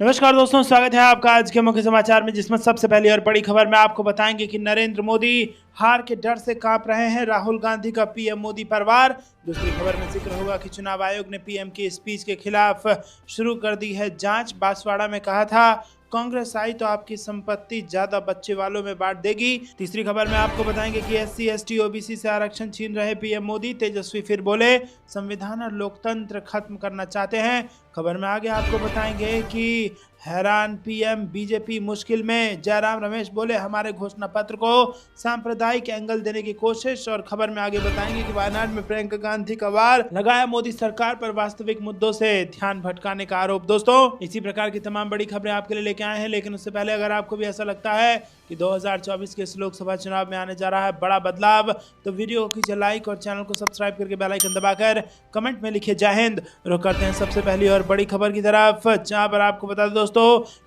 नमस्कार दोस्तों, स्वागत है आपका आज के मुख्य समाचार में, जिसमें सबसे पहली और बड़ी खबर में आपको बताएंगे कि नरेंद्र मोदी हार के डर से कांप रहे हैं, राहुल गांधी का पीएम मोदी पर वार। दूसरी खबर में जिक्र होगा कि चुनाव आयोग ने पीएम की स्पीच के खिलाफ शुरू कर दी है जांच। बांसवाड़ा में कहा था कांग्रेस आई तो आपकी संपत्ति ज्यादा बच्चे वालों में बांट देगी। तीसरी खबर में आपको बताएंगे कि एससी एसटी ओबीसी से आरक्षण छीन रहे पीएम मोदी, तेजस्वी फिर बोले संविधान और लोकतंत्र खत्म करना चाहते हैं। खबर में आगे आपको बताएंगे कि हैरान पीएम, बीजेपी मुश्किल में, जयराम रमेश बोले हमारे घोषणा पत्र को सांप्रदायिक एंगल देने की कोशिश। और खबर में आगे बताएंगे कि वायनाड में प्रियंका गांधी का वार, लगाया मोदी सरकार पर वास्तविक मुद्दों से ध्यान भटकाने का आरोप। दोस्तों, इसी प्रकार की तमाम बड़ी खबरें आपके लिए लेके आए हैं, लेकिन उससे पहले अगर आपको भी ऐसा लगता है कि 2024 के इस लोकसभा चुनाव में आने जा रहा है बड़ा बदलाव, तो वीडियो को कीजिए लाइक और चैनल को सब्सक्राइब करके बेल आइकन दबाकर कमेंट में लिखिए जय हिंद। रुक करते हैं सबसे पहली और बड़ी खबर की तरफ, जहां पर आपको बता दें दोस्तों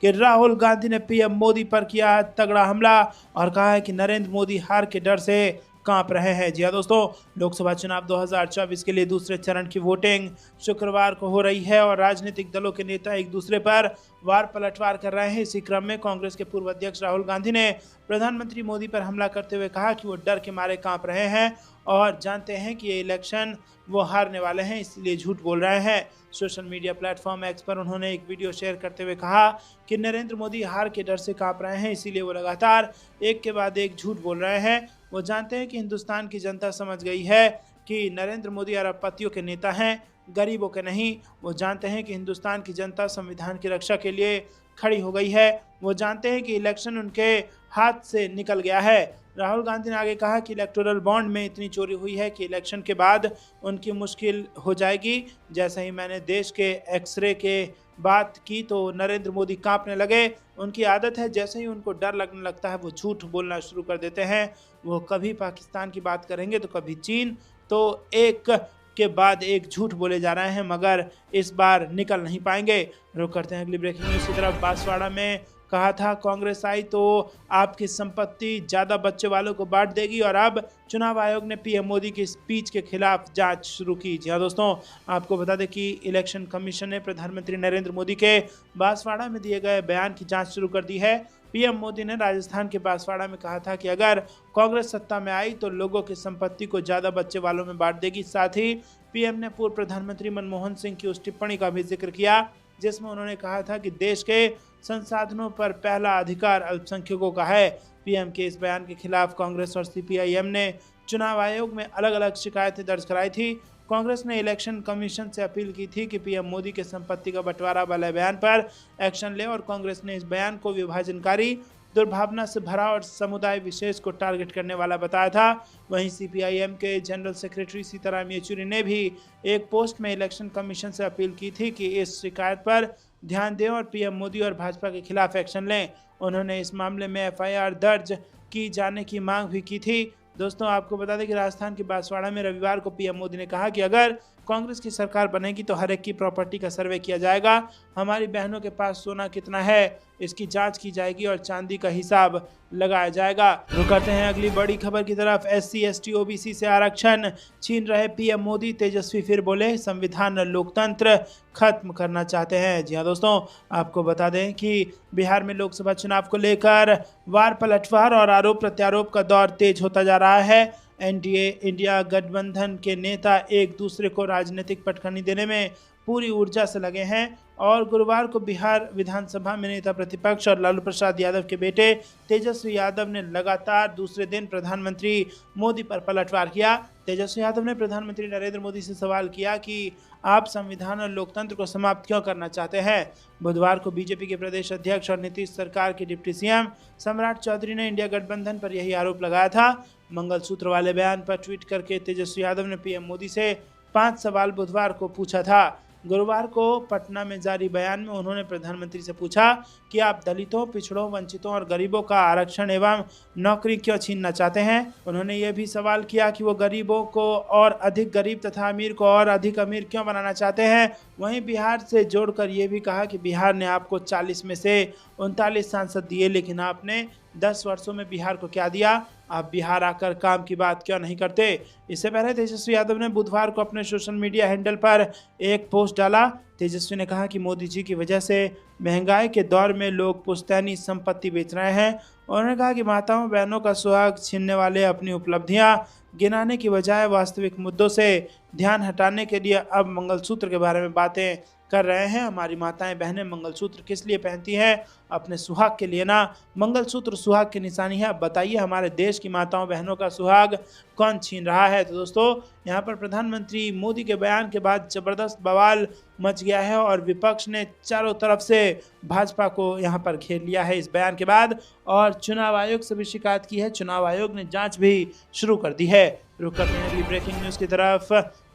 कि राहुल गांधी ने पीएम मोदी पर किया तगड़ा हमला और कहा है कि नरेंद्र मोदी हार के डर से कांप रहे हैं। जी हां दोस्तों, लोकसभा चुनाव 2024 के लिए दूसरे चरण की वोटिंग शुक्रवार को हो रही है और राजनीतिक दलों के नेता एक दूसरे पर वार पलटवार कर रहे हैं। इसी क्रम में कांग्रेस के पूर्व अध्यक्ष राहुल गांधी ने प्रधानमंत्री मोदी पर हमला करते हुए कहा कि वो डर के मारे कांप रहे हैं और जानते हैं कि ये इलेक्शन वो हारने वाले हैं, इसलिए झूठ बोल रहे हैं। सोशल मीडिया प्लेटफॉर्म एक्स पर उन्होंने एक वीडियो शेयर करते हुए कहा कि नरेंद्र मोदी हार के डर से कांप रहे हैं, इसीलिए वो लगातार एक के बाद एक झूठ बोल रहे हैं। वो जानते हैं कि हिंदुस्तान की जनता समझ गई है कि नरेंद्र मोदी अरबपतियों के नेता हैं, गरीबों के नहीं। वो जानते हैं कि हिंदुस्तान की जनता संविधान की रक्षा के लिए खड़ी हो गई है। वो जानते हैं कि इलेक्शन उनके हाथ से निकल गया है। राहुल गांधी ने आगे कहा कि इलेक्टोरल बॉन्ड में इतनी चोरी हुई है कि इलेक्शन के बाद उनकी मुश्किल हो जाएगी। जैसे ही मैंने देश के एक्सरे के बात की तो नरेंद्र मोदी कांपने लगे। उनकी आदत है, जैसे ही उनको डर लगने लगता है वो झूठ बोलना शुरू कर देते हैं। वो कभी पाकिस्तान की बात करेंगे तो कभी चीन, तो एक के बाद एक झूठ बोले जा रहे हैं, मगर इस बार निकल नहीं पाएंगे। रुक करते हैं अगली ब्रेकिंग न्यूज़ की तरफ। बांसवाड़ा में कहा था कांग्रेस आई तो आपकी संपत्ति ज्यादा बच्चे वालों को बांट देगी और अब चुनाव आयोग ने पीएम मोदी की स्पीच के खिलाफ जांच शुरू की। जी हाँ दोस्तों, आपको बता दें कि इलेक्शन कमीशन ने प्रधानमंत्री नरेंद्र मोदी के बांसवाड़ा में दिए गए बयान की जांच शुरू कर दी है। पीएम मोदी ने राजस्थान के बांसवाड़ा में कहा था कि अगर कांग्रेस सत्ता में आई तो लोगों की संपत्ति को ज्यादा बच्चे वालों में बांट देगी। साथ ही पीएम ने पूर्व प्रधानमंत्री मनमोहन सिंह की उस टिप्पणी का भी जिक्र किया जिसमें उन्होंने कहा था कि देश के संसाधनों पर पहला अधिकार अल्पसंख्यकों का है। पीएम के इस बयान के खिलाफ कांग्रेस और सीपीआईएम ने चुनाव आयोग में अलग अलग शिकायतें दर्ज कराई थी। कांग्रेस ने इलेक्शन कमीशन से अपील की थी कि पीएम मोदी के संपत्ति का बंटवारा वाले बयान पर एक्शन ले और कांग्रेस ने इस बयान को विभाजनकारी, दुर्भावना से भरा और समुदाय विशेष को टारगेट करने वाला बताया था। वहीं सीपीआईएम के जनरल सेक्रेटरी सीताराम येचुरी ने भी एक पोस्ट में इलेक्शन कमीशन से अपील की थी कि इस शिकायत पर ध्यान दें और पीएम मोदी और भाजपा के खिलाफ एक्शन लें। उन्होंने इस मामले में एफआईआर दर्ज की जाने की मांग भी की थी। दोस्तों, आपको बता दें कि राजस्थान के बांसवाड़ा में रविवार को पीएम मोदी ने कहा कि अगर कांग्रेस की सरकार बनेगी तो हर एक की प्रॉपर्टी का सर्वे किया जाएगा, हमारी बहनों के पास सोना कितना है इसकी जांच की जाएगी और चांदी का हिसाब लगाया जाएगा। रुक करते हैं अगली बड़ी खबर की तरफ। एससी एसटी ओबीसी से आरक्षण छीन रहे पीएम मोदी, तेजस्वी फिर बोले संविधान और लोकतंत्र खत्म करना चाहते हैं। जी हाँ दोस्तों, आपको बता दें कि बिहार में लोकसभा चुनाव को लेकर वार पलटवार और आरोप प्रत्यारोप का दौर तेज होता जा रहा है। एनडीए इंडिया गठबंधन के नेता एक दूसरे को राजनीतिक पटखनी देने में पूरी ऊर्जा से लगे हैं और गुरुवार को बिहार विधानसभा में नेता प्रतिपक्ष और लालू प्रसाद यादव के बेटे तेजस्वी यादव ने लगातार दूसरे दिन प्रधानमंत्री मोदी पर पलटवार किया। तेजस्वी यादव ने प्रधानमंत्री नरेंद्र मोदी से सवाल किया कि आप संविधान और लोकतंत्र को समाप्त क्यों करना चाहते हैं। बुधवार को बीजेपी के प्रदेश अध्यक्ष और नीतीश सरकार के डिप्टी सीएम सम्राट चौधरी ने इंडिया गठबंधन पर यही आरोप लगाया था। मंगलसूत्र वाले बयान पर ट्वीट करके तेजस्वी यादव ने पीएम मोदी से 5 सवाल बुधवार को पूछा था। गुरुवार को पटना में जारी बयान में उन्होंने प्रधानमंत्री से पूछा कि आप दलितों, पिछड़ों, वंचितों और गरीबों का आरक्षण एवं नौकरी क्यों छीनना चाहते हैं। उन्होंने ये भी सवाल किया कि वो गरीबों को और अधिक गरीब तथा अमीर को और अधिक अमीर क्यों बनाना चाहते हैं। वहीं बिहार से जोड़कर ये भी कहा कि बिहार ने आपको 40 में से 39 सांसद दिए, लेकिन आपने 10 वर्षों में बिहार को क्या दिया? आप बिहार आकर काम की बात क्यों नहीं करते? इससे पहले तेजस्वी यादव ने बुधवार को अपने सोशल मीडिया हैंडल पर एक पोस्ट डाला। तेजस्वी ने कहा कि मोदी जी की वजह से महंगाई के दौर में लोग पुश्तैनी संपत्ति बेच रहे हैं। उन्होंने कहा कि माताओं बहनों का सुहाग छीनने वाले अपनी उपलब्धियां गिनाने की बजाय वास्तविक मुद्दों से ध्यान हटाने के लिए अब मंगलसूत्र के बारे में बातें कर रहे हैं। हमारी माताएं बहनें मंगलसूत्र किस लिए पहनती हैं? अपने सुहाग के लिए ना। मंगलसूत्र सुहाग की निशानी है। अब बताइए हमारे देश की माताओं बहनों का सुहाग कौन छीन रहा है? तो दोस्तों, यहाँ पर प्रधानमंत्री मोदी के बयान के बाद जबरदस्त बवाल मच गया है और विपक्ष ने चारों तरफ से भाजपा को यहाँ पर घेर लिया है इस बयान के बाद, और चुनाव आयोग से भी शिकायत की है। चुनाव आयोग ने जांच भी शुरू कर दी है। रुक करते हैं अगली ब्रेकिंग न्यूज़ की तरफ।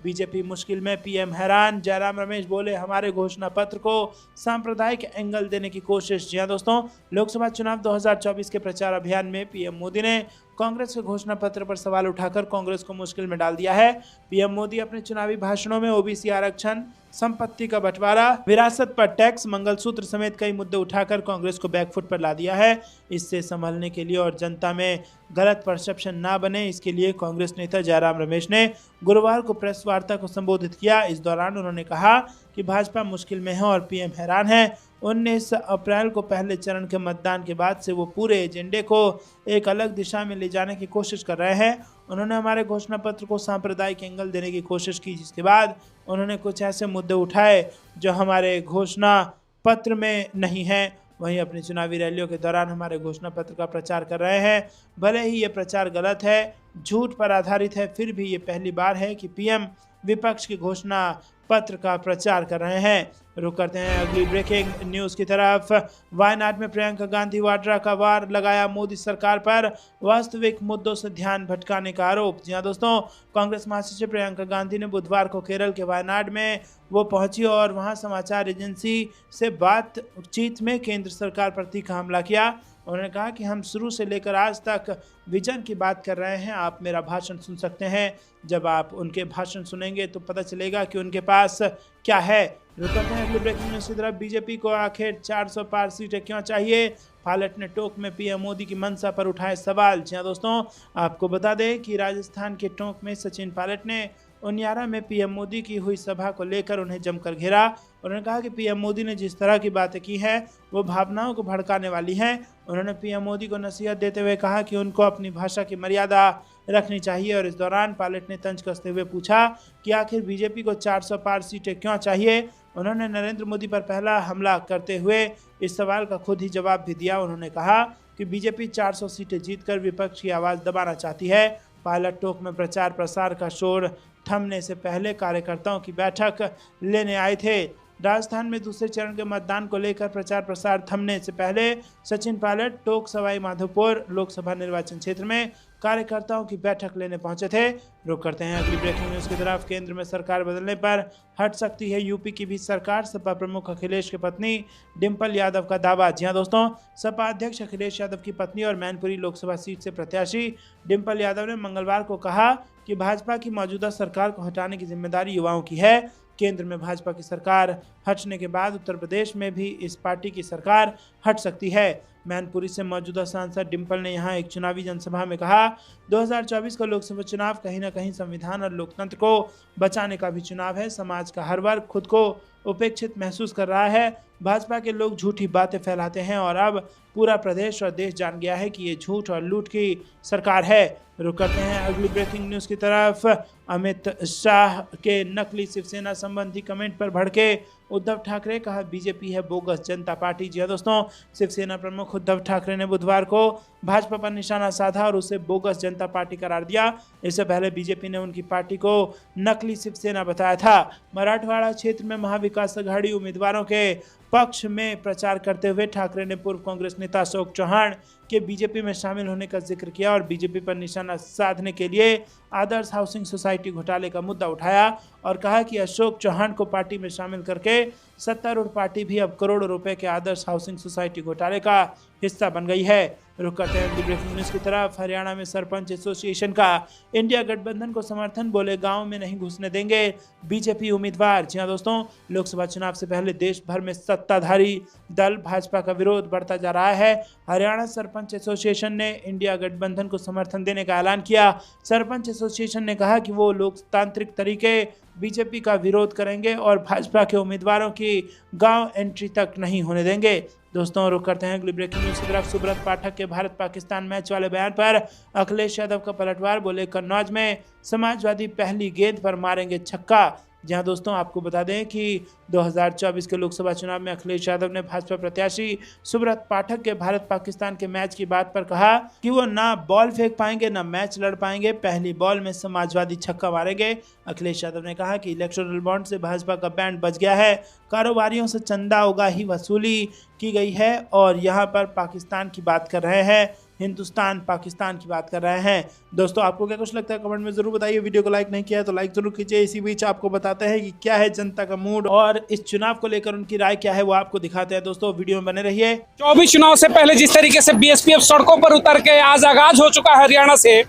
बीजेपी मुश्किल में, पीएम हैरान। जयराम रमेश बोले हमारे घोषणा पत्र को सांप्रदायिक एंगल देने की कोशिश। जी हाँ दोस्तों, लोकसभा चुनाव 2024 के प्रचार अभियान में पीएम मोदी ने कांग्रेस के घोषणा पत्र पर सवाल उठाकर कांग्रेस को मुश्किल में डाल दिया है। पीएम मोदी अपने चुनावी भाषणों में ओबीसी आरक्षण, संपत्ति का बंटवारा, विरासत पर टैक्स, मंगलसूत्र समेत कई मुद्दे उठाकर कांग्रेस को बैकफुट पर ला दिया है। इससे संभलने के लिए और जनता में गलत परसेप्शन ना बने, इसके लिए कांग्रेस नेता जयराम रमेश ने गुरुवार को प्रेस वार्ता को संबोधित किया। इस दौरान उन्होंने कहा कि भाजपा मुश्किल में है और पीएम हैरान है। 19 अप्रैल को पहले चरण के मतदान के बाद से वो पूरे एजेंडे को एक अलग दिशा में ले जाने की कोशिश कर रहे हैं। उन्होंने हमारे घोषणा पत्र को सांप्रदायिक एंगल देने की कोशिश की, जिसके बाद उन्होंने कुछ ऐसे मुद्दे उठाए जो हमारे घोषणा पत्र में नहीं हैं। वहीं अपनी चुनावी रैलियों के दौरान हमारे घोषणा पत्र का प्रचार कर रहे हैं। भले ही ये प्रचार गलत है, झूठ पर आधारित है, फिर भी ये पहली बार है कि पीएम विपक्ष की घोषणा पत्र का प्रचार कर रहे हैं। रुक करते हैं अगली ब्रेकिंग न्यूज़ की तरफ। वायनाड में प्रियंका गांधी वाड्रा का वार लगाया मोदी सरकार पर, वास्तविक मुद्दों से ध्यान भटकाने का आरोप। जी हाँ दोस्तों, कांग्रेस महासचिव प्रियंका गांधी ने बुधवार को केरल के वायनाड में वो पहुंची और वहां समाचार एजेंसी से बातचीत में केंद्र सरकार पर तीखा हमला किया। उन्होंने कहा कि हम शुरू से लेकर आज तक विजन की बात कर रहे हैं। आप मेरा भाषण सुन सकते हैं, जब आप उनके भाषण सुनेंगे तो पता चलेगा कि उनके पास क्या है। रुकते हैं अगली ब्रेकिंग न्यूज़ की तरफ। बीजेपी को आखिर 400 पार सीटें क्यों चाहिए? पायलट ने टोंक में पीएम मोदी की मंशा पर उठाए सवाल। जी हाँ दोस्तों, आपको बता दें कि राजस्थान के टोंक में सचिन पायलट ने उनियारा में पीएम मोदी की हुई सभा को लेकर उन्हें जमकर घेरा। उन्होंने कहा कि पीएम मोदी ने जिस तरह की बातें की हैं वो भावनाओं को भड़काने वाली हैं। उन्होंने पीएम मोदी को नसीहत देते हुए कहा कि उनको अपनी भाषा की मर्यादा रखनी चाहिए। और इस दौरान पायलट ने तंज कसते हुए पूछा कि आखिर बीजेपी को 400 पार सीटें क्यों चाहिए। उन्होंने नरेंद्र मोदी पर पहला हमला करते हुए इस सवाल का खुद ही जवाब भी दिया। उन्होंने कहा कि बीजेपी 400 सीटें जीतकर विपक्ष की आवाज़ दबाना चाहती है। पायलट टोंक में प्रचार प्रसार का शोर थमने से पहले कार्यकर्ताओं की बैठक लेने आए थे। राजस्थान में दूसरे चरण के मतदान को लेकर प्रचार प्रसार थमने से पहले सचिन पायलट टोंक सवाई माधोपुर लोकसभा निर्वाचन क्षेत्र में कार्यकर्ताओं की बैठक लेने पहुंचे थे। रुक करते हैं अगली ब्रेकिंग न्यूज़ की तरफ। केंद्र में सरकार बदलने पर हट सकती है यूपी की भी सरकार, सपा प्रमुख अखिलेश की पत्नी डिंपल यादव का दावा। जी हाँ दोस्तों, सपा अध्यक्ष अखिलेश यादव की पत्नी और मैनपुरी लोकसभा सीट से प्रत्याशी डिंपल यादव ने मंगलवार को कहा कि भाजपा की मौजूदा सरकार को हटाने की जिम्मेदारी युवाओं की है। केंद्र में भाजपा की सरकार हटने के बाद उत्तर प्रदेश में भी इस पार्टी की सरकार हट सकती है। मैनपुरी से मौजूदा सांसद डिंपल ने यहां एक चुनावी जनसभा में कहा, 2024 का लोकसभा चुनाव कहीं न कहीं संविधान और लोकतंत्र को बचाने का भी चुनाव है। समाज का हर वर्ग खुद को उपेक्षित महसूस कर रहा है। भाजपा के लोग झूठी बातें फैलाते हैं और अब पूरा प्रदेश और देश जान गया है कि ये झूठ और लूट की सरकार है। रुक करते हैं अगली ब्रेकिंग न्यूज़ की तरफ। अमित शाह के नकली शिवसेना संबंधी कमेंट पर भड़के उद्धव ठाकरे, कहा बीजेपी है बोगस जनता पार्टी। जी हाँ दोस्तों, शिवसेना प्रमुख उद्धव ठाकरे ने बुधवार को भाजपा पर निशाना साधा और उसे बोगस जनता पार्टी करार दिया। इससे पहले बीजेपी ने उनकी पार्टी को नकली शिवसेना बताया था। मराठवाड़ा क्षेत्र में महाविकास अघाड़ी उम्मीदवारों के पक्ष में प्रचार करते हुए ठाकरे ने पूर्व कांग्रेस नेता अशोक चौहान के बीजेपी में शामिल होने का जिक्र किया और बीजेपी पर निशाना साधने के लिए आदर्श हाउसिंग सोसाइटी घोटाले का मुद्दा उठाया और कहा कि अशोक चौहान को पार्टी में शामिल करके सत्तारूढ़ पार्टी भी अब करोड़ों रुपए के आदर्श हाउसिंग सोसाइटी घोटाले का हिस्सा बन गई है। रुक करते हैं अगली ब्रेकिंग न्यूज की तरफ। हरियाणा में सरपंच एसोसिएशन का इंडिया गठबंधन को समर्थन, बोले गांव में नहीं घुसने देंगे बीजेपी उम्मीदवार। जी हां दोस्तों, लोकसभा चुनाव से पहले देश भर में सत्ताधारी दल भाजपा का विरोध बढ़ता जा रहा है। हरियाणा सरपंच एसोसिएशन ने इंडिया गठबंधन को समर्थन देने का ऐलान किया। सरपंच एसोसिएशन ने कहा कि वो लोकतांत्रिक तरीके बीजेपी का विरोध करेंगे और भाजपा के उम्मीदवारों की गांव एंट्री तक नहीं होने देंगे। दोस्तों, रुक करते हैं अगली ब्रेकिंग न्यूज की तरफ। सुब्रत पाठक के भारत पाकिस्तान मैच वाले बयान पर अखिलेश यादव का पलटवार, बोले कन्नौज में समाजवादी पहली गेंद पर मारेंगे छक्का। जहां दोस्तों, आपको बता दें कि 2024 के लोकसभा चुनाव में अखिलेश यादव ने भाजपा प्रत्याशी सुब्रत पाठक के भारत पाकिस्तान के मैच की बात पर कहा कि वो ना बॉल फेंक पाएंगे ना मैच लड़ पाएंगे, पहली बॉल में समाजवादी छक्का मारेंगे। अखिलेश यादव ने कहा कि इलेक्टोरल बॉन्ड से भाजपा का बैंड बज गया है, कारोबारियों से चंदा उगाही वसूली की गई है और यहाँ पर पाकिस्तान की बात कर रहे हैं, हिंदुस्तान पाकिस्तान की बात कर रहे हैं। दोस्तों, आपको क्या कुछ लगता है कमेंट में जरूर बताइए। वीडियो को लाइक नहीं किया है तो लाइक जरूर कीजिए। इसी बीच आपको बताते हैं कि क्या है जनता का मूड और इस चुनाव को लेकर उनकी राय क्या है, वो आपको दिखाते हैं। दोस्तों, वीडियो में बने रहिए। 24 चुनाव से पहले जिस तरीके से बीएसपी अब सड़कों पर उतर के आज आगाज हो चुका है हरियाणा से,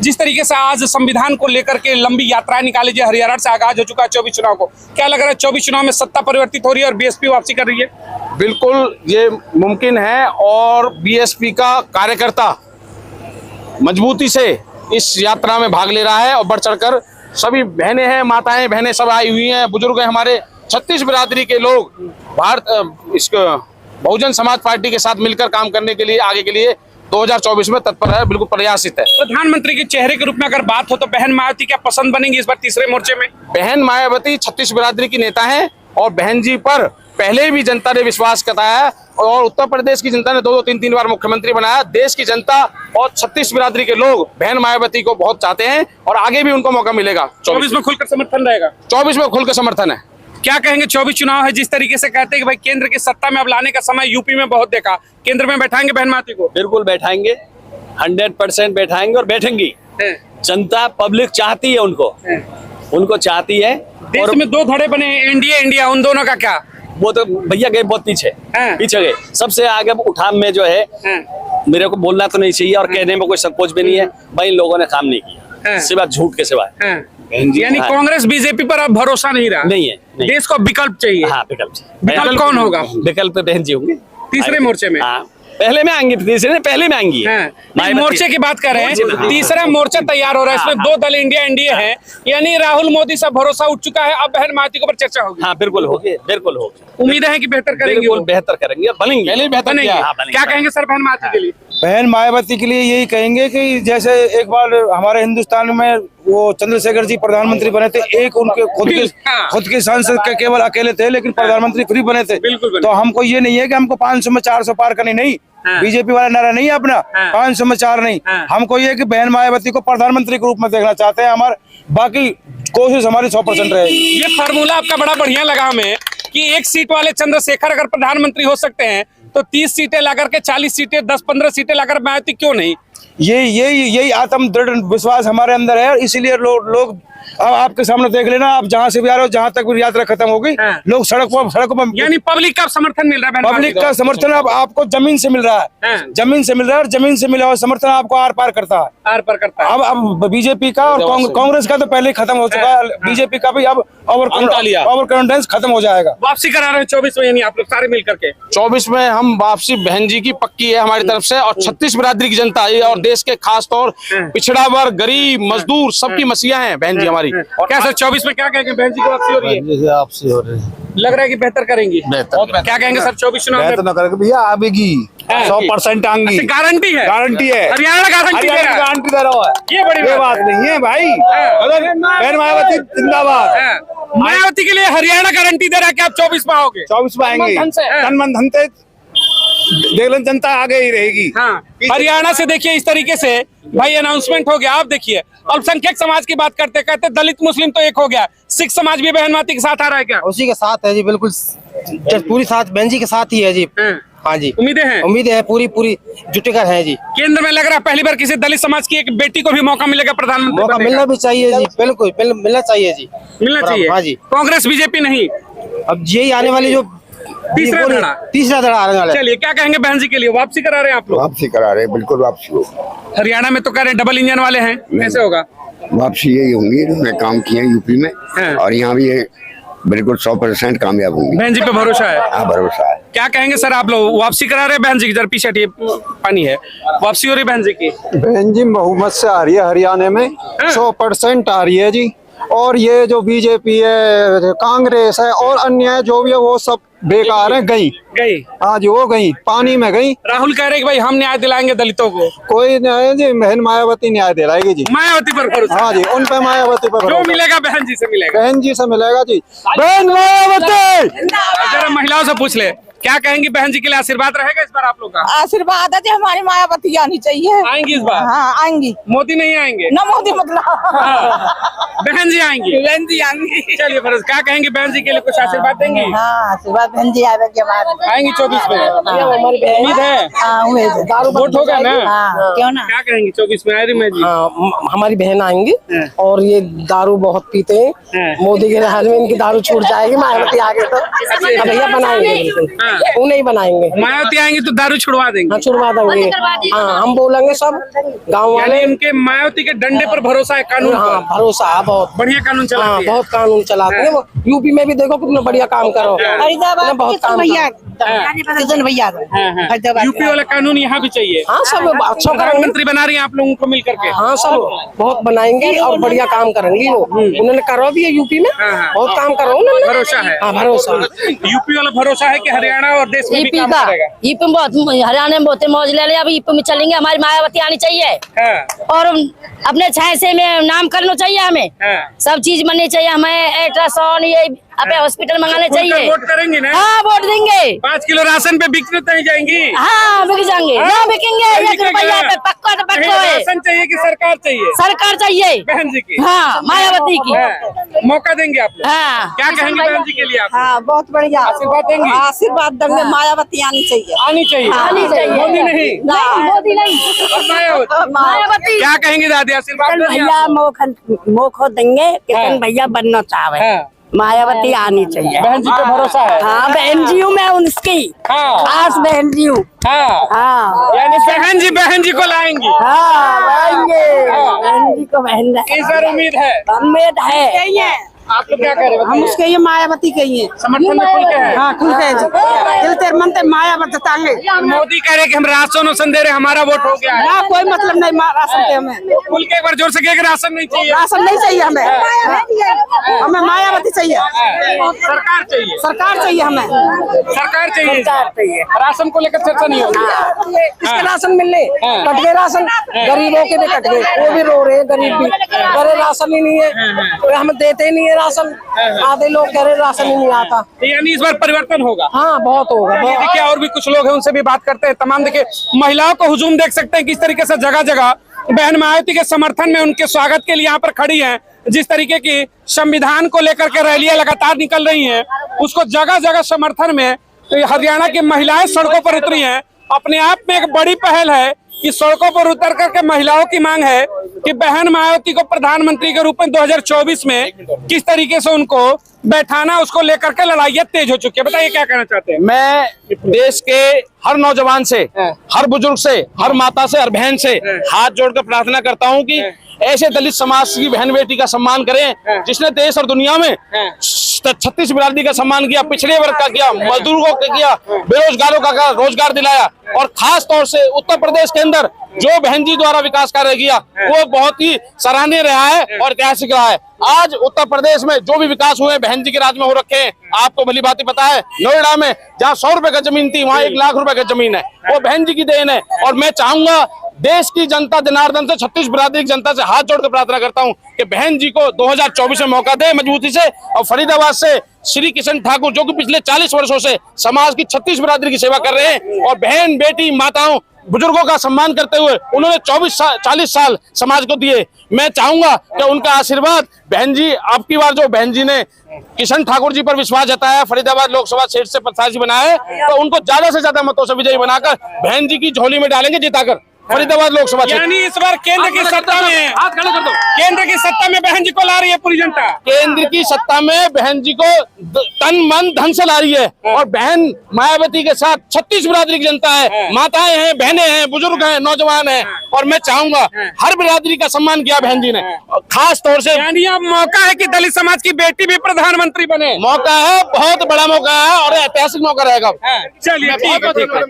जिस तरीके से आज संविधान को लेकर के लंबी यात्रा निकाली जाए, हरियाणा से आगाज हो चुका है 24 चुनाव को। क्या लग रहा है 24 चुनाव में सत्ता परिवर्तित हो रही है और बीएसपी वापसी कर रही है? बिल्कुल ये मुमकिन है और बीएसपी का कार्यकर्ता मजबूती से इस यात्रा में भाग ले रहा है और बढ़ चढ़कर सभी बहनें हैं, माताएं बहनें सब आई हुई हैं, बुजुर्ग हैं, हमारे 36 बिरादरी के लोग बहुजन समाज पार्टी के साथ मिलकर काम करने के लिए आगे के लिए 2024 में तत्पर है, बिल्कुल प्रयासित है। प्रधानमंत्री के चेहरे के रूप में अगर बात हो तो बहन मायावती क्या पसंद बनेंगी इस बार तीसरे मोर्चे में? बहन मायावती 36 बिरादरी की नेता है और बहन जी पर पहले भी जनता ने विश्वास जताया और उत्तर प्रदेश की जनता ने 2-3 बार मुख्यमंत्री बनाया। देश की जनता और 36 बिरादरी के लोग बहन मायावती को बहुत चाहते हैं और आगे भी उनको मौका मिलेगा। 24 में खुलकर समर्थन रहेगा? 24 में खुलकर समर्थन है। क्या कहेंगे? 24 चुनाव है, जिस तरीके से कहते हैं कि भाई केंद्र की सत्ता में अब लाने का समय यूपी में बहुत देखा, केंद्र में बैठाएंगे बहन मायावती को? बिल्कुल बैठाएंगे, 100% बैठाएंगे और बैठेंगी। जनता पब्लिक चाहती है उनको चाहती है। देश में दो धड़े बने, एनडीए इंडिया, उन दोनों का क्या? वो तो भैया गए बहुत पीछे गए, सबसे आगे उठान में जो है। मेरे को बोलना तो नहीं चाहिए और कहने में कोई संकोच भी नहीं है भाई, इन लोगों ने काम नहीं किया सिवाय झूठ के सिवाय। यानी कांग्रेस बीजेपी पर अब भरोसा नहीं रहा? नहीं है, नहीं। देश को विकल्प चाहिए। हाँ, विकल्प चाहिए। विकल्प कौन होगा? विकल्प बहन जी होंगे तीसरे मोर्चे में। पहले में आएंगे, तीसरे पहले में आएंगी। मोर्चे की बात कर रहे हैं, तीसरा मोर्चा तैयार हो रहा है, इसमें दो दल इंडिया एनडीए है, यानी राहुल मोदी से भरोसा उठ चुका है, अब बहन मायावती के ऊपर चर्चा होगी। हाँ, बिल्कुल होगी, बिल्कुल होगी। उम्मीद है कि बेहतर करेंगे, बेहतर करेंगे, बनेंगे, बेहतर। क्या कहेंगे सर बहन मायावती के लिए? बहन मायावती के लिए यही कहेंगे कि जैसे एक बार हमारे हिंदुस्तान में वो चंद्रशेखर जी प्रधानमंत्री बने थे, एक उनके खुद के सांसद के केवल अकेले थे, लेकिन प्रधानमंत्री फ्री बने थे। तो हमको ये नहीं है कि हमको 500 में 400 पार करनी, नहीं। बीजेपी वाला नारा नहीं है अपना 500 में 4 नहीं। हमको ये कि बहन मायावती को प्रधानमंत्री के रूप में देखना चाहते हैं। हमारे बाकी कोशिश हमारी 100% रहेगी। ये फार्मूला आपका बड़ा बढ़िया लगा हमें कि एक सीट वाले चंद्रशेखर अगर प्रधानमंत्री हो सकते हैं तो 30 सीटें लाकर के 40 सीटें 10-15 सीटें लाकर मायावती क्यों नहीं? यही आत्म दृढ़ विश्वास हमारे अंदर है और इसीलिए लोग अब आपके सामने देख लेना, आप जहाँ से भी आ रहे हो, जहाँ तक भी यात्रा खत्म होगी, लोग सड़कों पर, यानी पब्लिक का समर्थन मिल रहा है। पब्लिक का समर्थन अब आपको जमीन से मिल रहा है, जमीन से मिल रहा है और जमीन से मिला हुआ समर्थन आपको आर पार करता है। अब बीजेपी का और कांग्रेस का तो पहले खत्म हो चुका है, बीजेपी का भी अब ओवर कॉन्फिडेंस खत्म हो जाएगा। वापसी करा रहे हैं 24 में, यानी आप लोग सारे मिलकर के? 24 में हम वापसी बहन जी की पक्की है हमारी तरफ से और 36 बिरादरी की जनता और देश के खास तौर पिछड़ा वर्ग, गरीब, मजदूर सबकी मसीहा है बहन जी हमारी। और क्या सर 24 में क्या कहेंगे? बहन जी की वापसी हो रही है? वापसी हो रही है, लग रहा है कि बेहतर करेंगी। क्या कहेंगे सर 24 चुनाव में? बेहतर न करेंगे भैया, आएगी 100% आएंगी, गारंटी है, गारंटी है। हरियाणा गारंटी दे रहा है। ये बड़ी बात नहीं है भाई, बहन मायावती जिंदाबाद। मायावती के लिए हरियाणा गारंटी दे रहा है कि आप 24 में आओगे? 24 में आएंगे, तन मन धन से देख लो, जनता आगे ही रहेगी। हाँ, हरियाणा से देखिए इस तरीके से भाई अनाउंसमेंट हो गया। आप देखिए अल्पसंख्यक समाज की बात करते कहते दलित मुस्लिम तो एक हो गया, सिख समाज भी बहन मायावती के साथ आ रहा है क्या? उसी के साथ है जी, बिल्कुल पूरी साथ बहन जी के साथ ही है जी। हाँ जी, उम्मीदें हैं पूरी जुटकर है जी। केंद्र में लग रहा है पहली बार किसी दलित समाज की एक बेटी को भी मौका मिलेगा प्रधानमंत्री? मौका मिलना भी चाहिए जी, बिल्कुल मिलना चाहिए जी, मिलना चाहिए। हाँ जी, कांग्रेस बीजेपी नहीं, अब यही आने वाली जो तीसरा धड़ा आने वाला है। चलिए, क्या कहेंगे बहन जी के लिए? वापसी करा रहे हैं आप लोग? वापसी करा रहे हैं, बिल्कुल वापसी हो। हरियाणा में तो कह रहे हैं डबल इंजन वाले हैं, कैसे होगा? वापसी यही होंगी, उन्होंने काम किए हैं यूपी में और यहाँ भी ये बिल्कुल 100% कामयाब होंगी। बहन जी पे भरोसा है? हाँ, भरोसा है। क्या कहेंगे सर आप लोग? वापसी करा रहे हैं बहन जी की? जरा पीछे हटिए, पानी है। वापसी हो रही बहन जी की? बहन जी बहुमत से आ रही है, हरियाणा में 100% आ रही है जी। और ये जो बीजेपी है, कांग्रेस है और अन्य है जो भी है, वो सब बेकार है, गई हाँ जी, वो गई, पानी में गई। राहुल कह रहे हैं कि भाई हम न्याय दिलाएंगे दलितों को। कोई न्याय जी, बहन मायावती न्याय दिलाएगी जी। मायावती पर भरोसा? हाँ जी, उन पे मायावती पर जो मिलेगा बहन जी से मिलेगा। बहन जी से मिलेगा जी, बहन मायावती। जरा महिलाओं से पूछ ले, क्या कहेंगी बहन जी के लिए? आशीर्वाद रहेगा इस बार आप लोग का? आशीर्वाद है जी, हमारी मायावती आनी चाहिए। आएंगी इस बार? हाँ आएंगी। मोदी नहीं आएंगे? न मोदी मतलब बहन जी आएंगी? बहन जी आएंगी। चलिए फिर क्या कहेंगे बहन जी के लिए? कुछ आशीर्वाद देंगी? हाँ आशीर्वाद, बहन जी आएंगे। आएंगी 24 में? उम्मीद है? वोट होगा ना? क्यों ना? क्या कहेंगी 24 में? मैं जी हमारी बहन आएंगी और ये दारू बहुत पीते हैं, मोदी के राज में इनकी दारू छूट जाएगी। मायावती आगे तो भैया बनाएंगे, बिल्कुल उन्हें बनाएंगे। मायावती आएंगी तो दारू छुड़वा देंगे? हाँ छुड़वा देंगे। हाँ हम बोलेंगे सब गाँव वाले। इनके मायावती के डंडे पर भरोसा है, कानून हाँ भरोसा है, बहुत बढ़िया कानून चलाती है। बहुत कानून चलाते हैं वो। यूपी में भी देखो कितना बढ़िया काम करो, बहुत काम भैया यूपी वाला कानून यहाँ भी चाहिए। हाँ सब अच्छा करेंगे। प्रधानमंत्री बना रही हैं आप लोगों को मिल करके? हाँ सब बहुत बनाएंगे और बढ़िया काम करेंगे वो। उन्होंने करो भी है यूपी में, बहुत काम करो उन्होंने। भरोसा है? हाँ भरोसा। यूपी वाला भरोसा है कि हरियाणा और देश में भी काम करेगा? यूपी में बहुत, हरियाणा में बहुत मौज ले रहे हैं, अभी यूपी में चलेंगे। हमारी मायावती आनी चाहिए और अपने छाया में नाम करना चाहिए हमें। सब चीज बननी चाहिए हमें, अल्ट्रासाउंड ये अपने हॉस्पिटल मंगाने चाहिए। वोट करेंगे ना? हाँ वोट देंगे। 5 किलो राशन पे बिकने नहीं जाएंगी? हाँ बिक जाएंगे, ना बिकेंगे। 1 रुपया पे पक्का तो पक्का है। राशन चाहिए कि सरकार चाहिए? सरकार चाहिए बहन जी की। हाँ मायावती की। मौका देंगे आप लोग? हाँ। क्या कहेंगे बहन जी के लिए आप? हाँ बहुत बढ़िया आशीर्वाद देंगी? आशीर्वाद देंगे। मायावती आनी चाहिए। आनी चाहिए? आनी चाहिए। मोदी नहीं? मोदी नहीं, मायावती। क्या कहेंगे दादी? आशीर्वाद भैया मोखो देंगे, किशन भैया बनना चाहे। मायावती आनी चाहिए। बहन जी पे भरोसा है? हाँ बहन जी हूँ मैं उनकी, खास बहन जी हूँ। हाँ यानी बहन जी को लाएंगी? हाँ लाएंगे, बहन जी को बहन इस बार उम्मीद है? उम्मीद है। आप लोग क्या कह रहे हैं? हम उसके ये मायावती कहिए समर्थन में खुल के है? हाँ खुल के दिल तेरे मन ते मायावती तांगे। मोदी कह रहे कि हम राशन दे रहे, हमारा वोट हो गया है। ना कोई मतलब नहीं राशन के हमें। खुल के एक बार जोर से कहिए कि राशन नहीं चाहिए। राशन नहीं चाहिए हमें, हमें मायावती चाहिए। सरकार चाहिए? सरकार चाहिए हमें, सरकार चाहिए। राशन को लेकर चर्चा नहीं होगी? इसके राशन मिलने कट गए, राशन गरीबों के भी कट गए, वो भी रो रहे हैं गरीब भी। अरे राशन ही नहीं है, हम देते ही नहीं है राशन। आधे लोग कह रहे राशन ही नहीं आता। यानी इस बार परिवर्तन होगा? हाँ बहुत होगा। देखिए और भी कुछ लोग हैं, उनसे भी बात करते हैं। तमाम देखिए महिलाओं को हुजूम देख सकते हैं किस तरीके से जगह जगह बहन मायावती के समर्थन में, उनके स्वागत के लिए यहाँ पर खड़ी हैं। जिस तरीके की संविधान को लेकर के रैलियां लगातार निकल रही हैं, उसको जगह जगह समर्थन में हरियाणा की महिलाएं सड़कों पर उतरी हैं। अपने आप में एक बड़ी पहल है कि सड़कों पर उतर करके महिलाओं की मांग है कि बहन मायावती को प्रधानमंत्री के रूप में 2024 में किस तरीके से उनको बैठाना, उसको लेकर के लड़ाइयां तेज हो चुकी है। बताइए क्या कहना चाहते हैं? मैं देश के हर नौजवान से, हर बुजुर्ग से, हर माता से, हर बहन से हाथ जोड़कर प्रार्थना करता हूं कि ऐसे दलित समाज की बहन बेटी का सम्मान करें जिसने देश और दुनिया में 36 बिरादरी का सम्मान किया, पिछड़े वर्ग का किया, मजदूरों का किया, बेरोजगारों का रोजगार दिलाया। और खास तौर से उत्तर प्रदेश के अंदर जो बहन जी द्वारा विकास कार्य किया वो बहुत ही सराहनीय रहा है और ऐतिहासिक रहा है। आज उत्तर प्रदेश में जो भी विकास हुए बहन जी के राज में हो रखे हैं। आपको भली बात पता है, नोएडा में जहाँ 100 रुपए का जमीन थी वहाँ 1 लाख रुपए की जमीन है, वो बहन जी की देन है। और मैं चाहूंगा देश की जनता जनार्दन से, 36 बिरादरी की जनता से हाथ जोड़कर प्रार्थना करता हूं कि बहन जी को 2024 में मौका दे मजबूती से। और फरीदाबाद से श्री किशन ठाकुर जो कि पिछले 40 वर्षों से समाज की 36 बिरादरी की सेवा कर रहे हैं और बहन बेटी माताओं बुजुर्गों का सम्मान करते हुए उन्होंने 40 साल समाज को दिए। मैं चाहूंगा कि उनका आशीर्वाद बहन जी, अब की बार जो बहन जी ने किशन ठाकुर जी पर विश्वास जताया, फरीदाबाद लोकसभा सीट से प्रत्याशी बनाए, तो उनको ज्यादा से ज्यादा मतों से विजयी बनाकर बहन जी की झोली में डालेंगे जिताकर। फरीदाबाद लोकसभा क्षेत्र। यानी इस बार केंद्र की सत्ता में, हाथ खड़े कर दो, केंद्र की सत्ता में बहन जी को ला रही है पूरी जनता। केंद्र की सत्ता में बहन जी को तन मन धन से ला रही है, और बहन मायावती के साथ 36 बिरादरी की जनता है, माताएं हैं, बहनें हैं, बुजुर्ग हैं, नौजवान हैं, और मैं चाहूंगा हर बिरादरी का सम्मान किया बहन जी ने, खास तौर से। यानी अब मौका है कि दलित समाज की बेटी भी प्रधानमंत्री बने। मौका है, बहुत बड़ा मौका है और ऐतिहासिक मौका रहेगा। चलिए ठीक है।